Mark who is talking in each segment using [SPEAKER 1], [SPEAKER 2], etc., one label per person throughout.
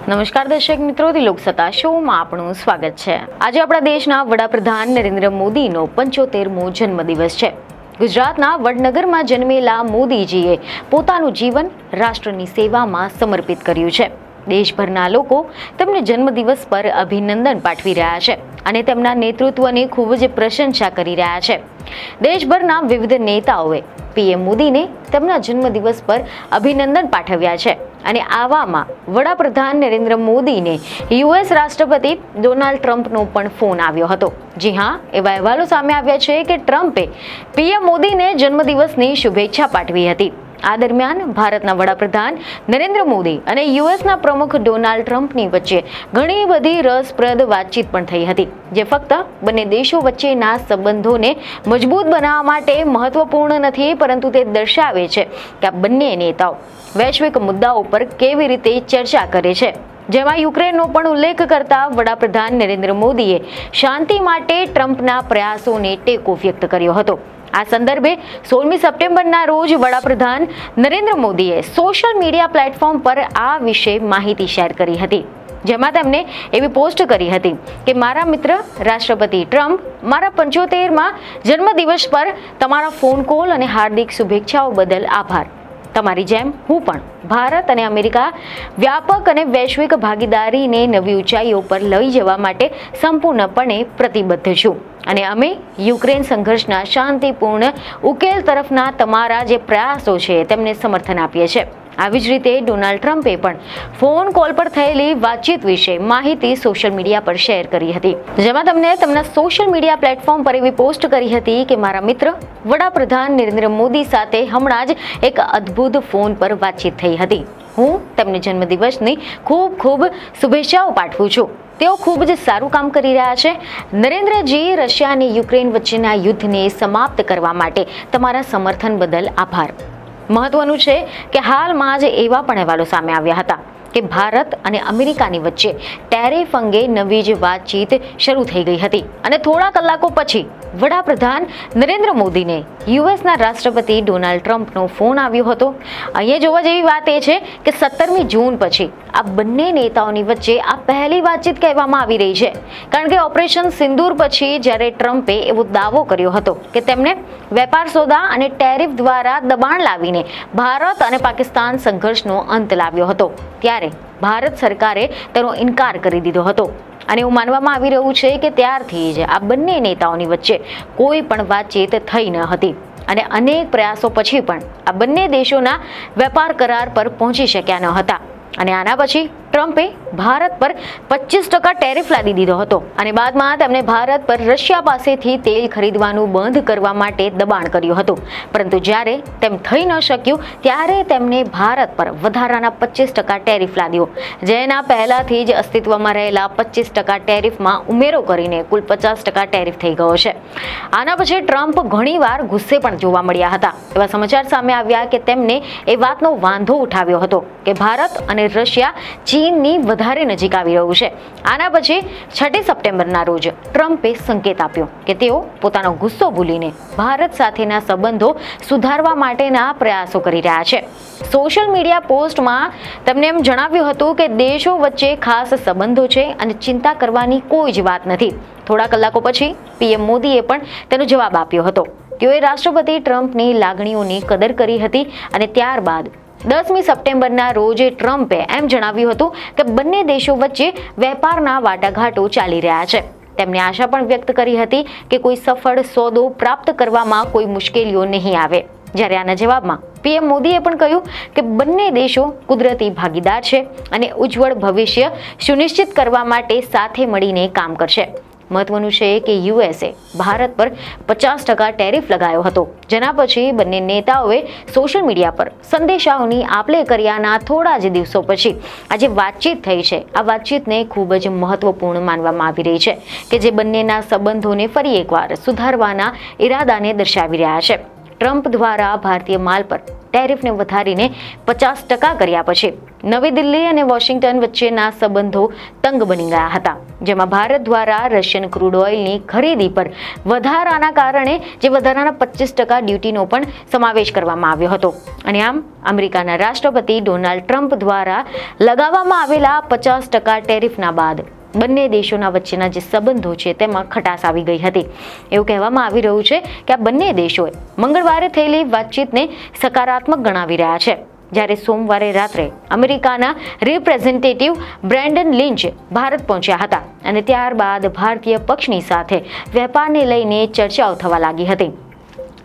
[SPEAKER 1] નમસ્કાર દર્શક મિત્રો, લોકસત્તા શોમાં આપનું સ્વાગત છે। આજે આપણા દેશના વડાપ્રધાન નરેન્દ્ર મોદીનો 75મો જન્મદિવસ છે। ગુજરાતના વડનગરમાં જન્મેલા મોદીજીએ પોતાનું જીવન રાષ્ટ્રની સેવામાં સમર્પિત કર્યું છે। દેશભરના લોકો તેમને જન્મદિવસ પર અભિનંદન પાઠવી રહ્યા છે અને તેમના નેતૃત્વની ખૂબ જ પ્રશંસા કરી રહ્યા છે। દેશભરના વિવિધ નેતાઓએ પીએમ મોદીને તેમના જન્મદિવસ પર અભિનંદન પાઠવ્યા છે અને આવામાં વડાપ્રધાન નરેન્દ્ર મોદીને યુએસ રાષ્ટ્રપતિ ડોનાલ્ડ ટ્રમ્પનો પણ ફોન આવ્યો હતો। જી હા, એવા અહેવાલો સામે આવ્યા છે કે ટ્રમ્પે પીએમ મોદીને જન્મદિવસની શુભેચ્છા પાઠવી હતી। આ દરમિયાન ભારતના વડાપ્રધાન નરેન્દ્ર મોદી અને યુએસના પ્રમુખ ડોનાલ્ડ ટ્રમ્પની વચ્ચે ઘણી બધી રસપ્રદ વાતચીત પણ થઈ હતી, જે ફક્ત બંને દેશો વચ્ચેના સંબંધોને મજબૂત બનાવવા માટે મહત્વપૂર્ણ નથી, પરંતુ તે દર્શાવે છે કે આ બંને નેતાઓ વૈશ્વિક મુદ્દાઓ પર કેવી રીતે ચર્ચા કરે છે। જેમાં યુક્રેનનો પણ ઉલ્લેખ કરતા વડાપ્રધાન નરેન્દ્ર મોદીએ શાંતિ માટે ટ્રમ્પના પ્રયાસોને ટેકો વ્યક્ત કર્યો હતો। આ સંદર્ભે 16મી સપ્ટેમ્બરના રોજ વડાપ્રધાન નરેન્દ્ર મોદીએ સોશિયલ મીડિયા પ્લેટફોર્મ પર આ વિશે માહિતી શેર કરી હતી, જેમાં તેમણે એવી પોસ્ટ કરી હતી કે મારા મિત્ર રાષ્ટ્રપતિ ટ્રમ્પ, મારા 75મા જન્મદિવસ પર તમારા ફોન કોલ અને હાર્દિક શુભેચ્છાઓ બદલ આભાર। તમારી જેમ હું પણ ભારત અને અમેરિકા વ્યાપક અને વૈશ્વિક ભાગીદારીને નવી ઊંચાઈઓ પર લઈ જવા માટે સંપૂર્ણપણે પ્રતિબદ્ધ છું અને અમે યુક્રેન સંઘર્ષના શાંતિપૂર્ણ ઉકેલ તરફના તમારા જે પ્રયાસો છે તેમને સમર્થન આપીએ છીએ। આવી જ રીતે ડોનાલ્ડ ટ્રમ્પે પણ ફોન કોલ પર થયેલી વાતચીત વિશે માહિતી સોશિયલ મીડિયા પર શેર કરી હતી, જેમાં તેમણે તેમના સોશિયલ મીડિયા પ્લેટફોર્મ પર એવી પોસ્ટ કરી હતી કે મારા મિત્ર વડાપ્રધાન નરેન્દ્ર મોદી સાથે હમણાં જ એક અદ્ભુત ફોન પર વાતચીત થઈ હતી। હું તેમને જન્મદિવસની ખૂબ ખૂબ શુભેચ્છાઓ પાઠવું છું। તેઓ ખૂબ જ સારું કામ કરી રહ્યા છે। નરેન્દ્રજી, રશિયા અને યુક્રેન વચ્ચેના યુદ્ધને સમાપ્ત કરવા માટે તમારા સમર્થન બદલ આભાર। મહત્વનું છે કે હાલમાં જ એવા પણ અહેવાલો સામે આવ્યા હતા કે ભારત અને અમેરિકાની વચ્ચે ટેરિફ અંગે નવી જ વાતચીત શરૂ થઈ ગઈ હતી અને થોડા કલાકો પછી વડાપ્રધાન નરેન્દ્ર મોદીને યુએસના રાષ્ટ્રપતિ ડોનાલ્ડ ટ્રમ્પનો ફોન આવ્યો હતો। અહીંયા જોવા જેવી વાત એ છે કે 17મી જૂન પછી આ બંને નેતાઓની વચ્ચે આ પહેલી વાતચીત કહેવામાં આવી રહી છે, કારણ કે ઓપરેશન સિંદૂર પછી જ્યારે ટ્રમ્પે એવો દાવો કર્યો હતો કે તેમણે વેપાર સોદા અને ટેરિફ દ્વારા દબાણ લાવીને ભારત અને પાકિસ્તાન સંઘર્ષનો અંત લાવ્યો હતો, ત્યારે ભારત સરકારે તેનો ઇનકાર કરી દીધો હતો અને એવું માનવામાં આવી રહ્યું છે કે ત્યારથી જ આ બંને નેતાઓની વચ્ચે કોઈ પણ વાતચીત થઈ ન હતી અને અનેક પ્રયાસો પછી પણ આ બંને દેશોના વેપાર કરાર પર પહોંચી શક્યા ન હતા અને આના પછી ટ્રમ્પે ભારત પર 25% ટેરિફ લાદી દીધો હતો અને બાદમાં તેમણે ભારત પર રશિયા પાસેથી તેલ ખરીદવાનું બંધ કરવા માટે દબાણ કર્યું હતું, પરંતુ જ્યારે તેમ થઈ ન શક્યું ત્યારે તેમણે ભારત પર વધારાના 25% ટેરિફ લાદ્યો, જેના પહેલાથી જ અસ્તિત્વમાં રહેલા 25% ટેરિફમાં ઉમેરો કરીને કુલ 50% ટેરિફ થઈ ગયો છે। આના પછી ટ્રમ્પ ઘણીવાર ગુસ્સે પણ જોવા મળ્યા હતા। એવા સમાચાર સામે આવ્યા કે તેમને એ વાતનો વાંધો ઉઠાવ્યો હતો કે ભારત અને રશિયા ચીનની વધારે નજીક આવી રહ્યું છે। આના પછી 6 સપ્ટેમ્બરના રોજ ટ્રમ્પે સંકેત આપ્યો કે તેઓ પોતાનો ગુસ્સો ભૂલીને ભારત સાથેના સંબંધો સુધારવા માટેના પ્રયાસો કરી રહ્યા છે। સોશિયલ મીડિયા પોસ્ટમાં તેમણે એમ જણાવ્યું હતું કે દેશો વચ્ચે ખાસ સંબંધો છે અને ચિંતા કરવાની કોઈ જ વાત નથી। થોડા કલાકો પછી પીએમ મોદીએ પણ તેનો જવાબ આપ્યો હતો। તેઓએ રાષ્ટ્રપતિ ટ્રમ્પની લાગણીઓની કદર કરી હતી અને ત્યારબાદ 10મી સપ્ટેમ્બરના રોજ ટ્રમ્પે એમ જણાવ્યું હતું કે બંને દેશો વચ્ચે વેપારના વાટાઘાટો ચાલી રહ્યા છે। તેમણે આશા પણ વ્યક્ત કરી હતી કે કોઈ સફળ સોદો પ્રાપ્ત કરવામાં કોઈ મુશ્કેલીઓ નહીં આવે। જ્યારે આના જવાબમાં પીએમ મોદીએ પણ કહ્યું કે બંને દેશો કુદરતી ભાગીદાર છે અને ઉજ્જવળ ભવિષ્ય સુનિશ્ચિત કરવા માટે સાથે મળીને કામ કરશે। મહત્વનું છે કે યુએસે ભારત પર 50% ટેરિફ લગાવ્યો હતો, જેના પછી બંને નેતાઓએ સોશિયલ મીડિયા પર સંદેશાઓની આપ-લે કર્યાના થોડા જ દિવસો પછી આજે વાતચીત થઈ છે। આ વાતચીતને ખૂબ જ મહત્વપૂર્ણ માનવામાં આવી રહી છે કે જે બંનેના સંબંધોને ફરી એકવાર સુધારવાના ઈરાદાને દર્શાવી રહ્યા છે। ટ્રમ્પ દ્વારા ભારતીય માલ પર ટેરિફને વધારીને 50% કર્યા પછી નવી દિલ્હી અને વોશિંગ્ટન વચ્ચેના સંબંધો તંગ બની ગયા હતા, જેમાં ભારત દ્વારા રશિયન ક્રૂડ ઓઇલની ખરીદી પર વધારાના કારણે જે વધારાના 25% ડ્યુટીનો પણ સમાવેશ કરવામાં આવ્યો હતો. અને આમ અમેરિકાના રાષ્ટ્રપતિ ડોનાલ્ડ ટ્રમ્પ દ્વારા લગાવવામાં આવેલા 50% ટેરિફના બાદ બંને દેશોના વચ્ચેના જે સંબંધો છે તેમાં ખટાશ આવી ગઈ હતી. એવું કહેવામાં આવી રહ્યું છે કે આ બંને દેશોએ મંગળવારે થયેલી વાતચીતને સકારાત્મક ગણાવી રહ્યા છે, જ્યારે સોમવારે રાત્રે અમેરિકાના રિપ્રેઝેન્ટેટિવ બ્રેન્ડન લિંચ ભારત પહોંચ્યા હતા અને ત્યારબાદ ભારતીય પક્ષની સાથે વેપારને લઈને ચર્ચાઓ થવા લાગી હતી.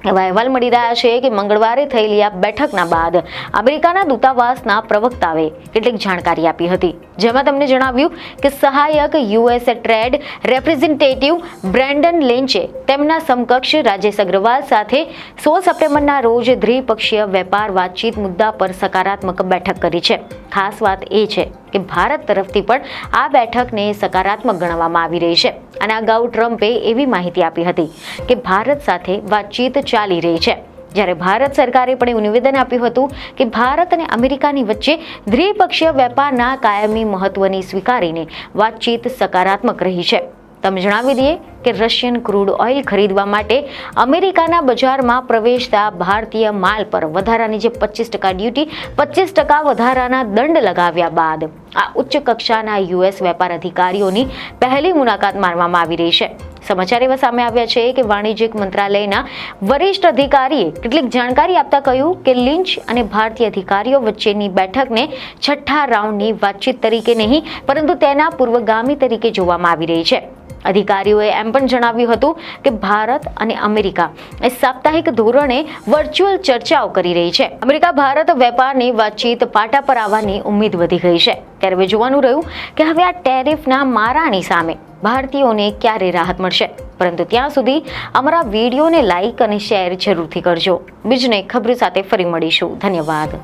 [SPEAKER 1] એવા અહેવાલ મળી રહ્યા છે કે મંગળવારે થયેલી આ બેઠકના બાદ અમેરિકાના દૂતાવાસના પ્રવક્તાએ કેટલીક જાણકારી આપી હતી, જેમાં તેમને જણાવ્યું કે સહાયક યુએસ ટ્રેડ રેપ્રેઝેન્ટેટિવ બ્રેન્ડન લિંચે તેમના સમકક્ષ રાજેશ અગ્રવાલ સાથે 16 સપ્ટેમ્બરના રોજ દ્વિપક્ષીય વેપાર વાતચીત મુદ્દા પર સકારાત્મક બેઠક કરી છે. ખાસ વાત એ છે કે ભારત તરફથી પણ આ બેઠકને સકારાત્મક ગણવામાં આવી રહી છે અને અગાઉ ટ્રમ્પે એવી માહિતી આપી હતી કે ભારત સાથે વાતચીત ચાલી રહી છે, જ્યારે ભારત સરકારે પણ એવું નિવેદન આપ્યું હતું કે ભારત અને અમેરિકાની વચ્ચે દ્વિપક્ષીય વેપારના કાયમી મહત્વની સ્વીકારીને વાતચીત સકારાત્મક રહી છે. તમે જણાવી દઈએ કે રશિયન ક્રૂડ ઓઇલ ખરીદવા માટે અમેરિકાના બજારમાં પ્રવેશતા ભારતીય માલ પર વધારાની જે 25% ડ્યુટી, 25% વધારાના દંડ લગાવ્યા બાદ આ ઉચ્ચ કક્ષાના યુએસ વેપાર અધિકારીઓની પહેલી મુલાકાત મારવામાં આવી રહી છે. સમાચાર એવા સામે આવ્યા છે કે વાણિજ્યિક મંત્રાલયના વરિષ્ઠ અધિકારીએ કેટલીક જાણકારી આપતા કહ્યું કે લિંચ અને ભારતીય અધિકારીઓ વચ્ચેની બેઠકને છઠ્ઠા રાઉન્ડની વાતચીત તરીકે નહીં પરંતુ તેના પૂર્વગામી તરીકે જોવામાં આવી રહી છે. અધિકારીઓએ એમ પણ જણાવ્યું હતું કે ભારત અને અમેરિકા એ સાપ્તાહિક ધોરણે વર્ચ્યુઅલ ચર્ચાઓ કરી રહી છે. અમેરિકા ભારત વેપારની વાતચીત પાટા પર આવવાની ઉમ્મીદ વધી ગઈ છે. ત્યારે હવે જોવાનું રહ્યું કે હવે આ ટેરિફના મારાની સામે ભારતીયોને ક્યારે રાહત મળશે. પરંતુ ત્યાં સુધી અમારા વિડીયોને લાઈક અને શેર જરૂરથી કરજો. બીજને ખબર સાથે ફરી મળીશું. ધન્યવાદ.